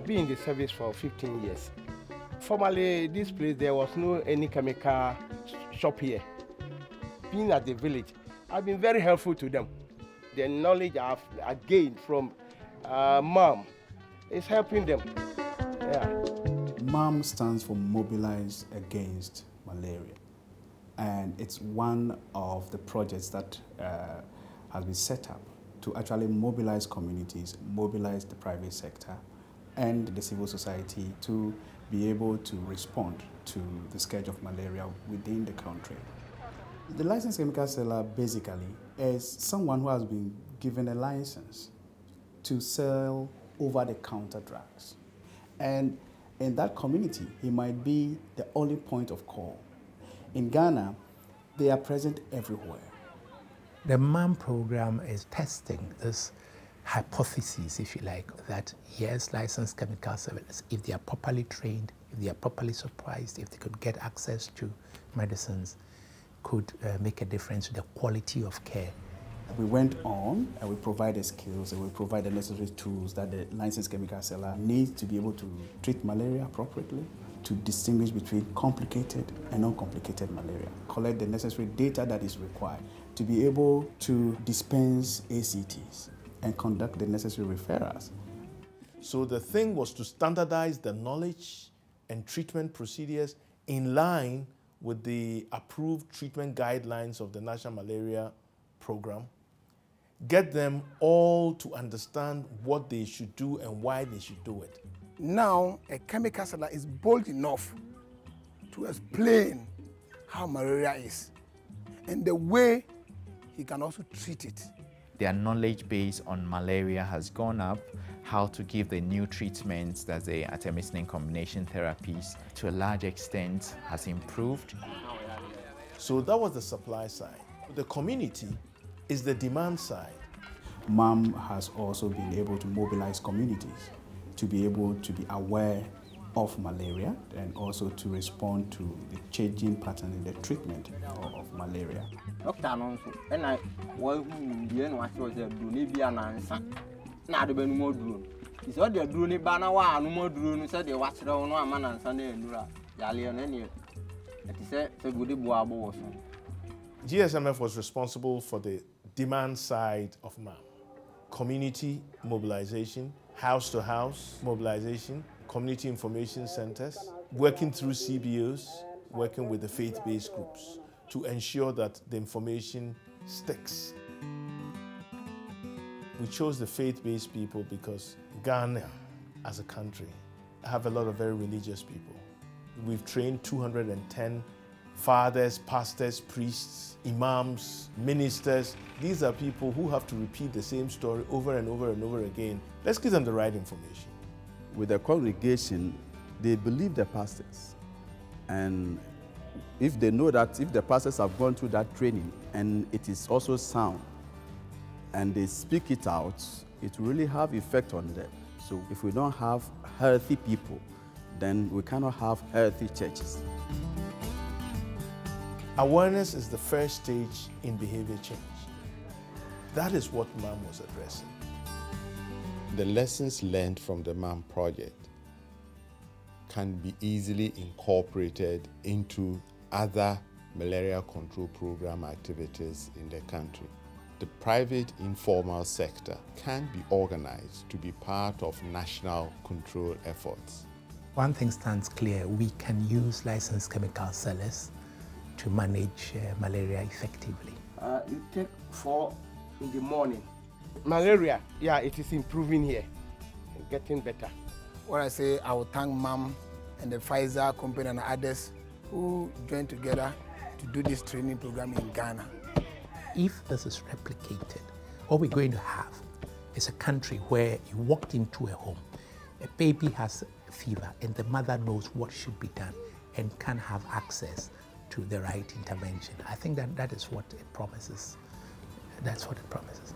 I've been in the service for 15 years. Formerly, this place, there was no any chemical shop here. Being at the village, I've been very helpful to them. The knowledge I've gained from Mom is helping them. Yeah. MAM stands for Mobilize Against Malaria. And it's one of the projects that has been set up to actually mobilize communities, mobilize the private sector and the civil society to be able to respond to the scourge of malaria within the country. The licensed chemical seller basically is someone who has been given a license to sell over-the-counter drugs. And in that community, he might be the only point of call. In Ghana, they are present everywhere. The MAM program is testing this hypothesis, if you like, that yes, licensed chemical sellers, if they are properly trained, if they are properly supervised, if they could get access to medicines, could make a difference to the quality of care. We went on and we provided skills and we provide the necessary tools that the licensed chemical seller needs to be able to treat malaria appropriately, to distinguish between complicated and uncomplicated malaria, collect the necessary data that is required to be able to dispense ACTs and conduct the necessary referrals. So the thing was to standardize the knowledge and treatment procedures in line with the approved treatment guidelines of the National Malaria Program, get them all to understand what they should do and why they should do it. Now, a chemical seller is bold enough to explain how malaria is and the way he can also treat it. Their knowledge base on malaria has gone up, how to give the new treatments, that's the artemisinin combination therapies, to a large extent has improved. So that was the supply side. The community is the demand side. MAM has also been able to mobilize communities to be able to be aware of malaria and also to respond to the changing pattern in the treatment of malaria. GSMF was responsible for the demand side of MAM. Community mobilization, house-to-house mobilization, community information centers, working through CBOs, working with the faith-based groups to ensure that the information sticks. We chose the faith-based people because Ghana, as a country, have a lot of very religious people. We've trained 210 fathers, pastors, priests, imams, ministers. These are people who have to repeat the same story over and over and over again. Let's give them the right information. With the congregation, they believe the pastors. And if they know that if the pastors have gone through that training and it is also sound, and they speak it out, it will really have effect on them. So if we don't have healthy people, then we cannot have healthy churches. Awareness is the first stage in behavior change. That is what MAM was addressing. The lessons learned from the MAM project can be easily incorporated into other malaria control program activities in the country. The private informal sector can be organized to be part of national control efforts. One thing stands clear, we can use licensed chemical sellers to manage malaria effectively. You take 4 in the morning. Malaria, yeah, it is improving here, getting better. What I say, I will thank MAM and the Pfizer company and others who joined together to do this training program in Ghana. If this is replicated, what we're going to have is a country where you walked into a home, a baby has a fever, and the mother knows what should be done and can have access to the right intervention. I think that is what it promises. That's what it promises.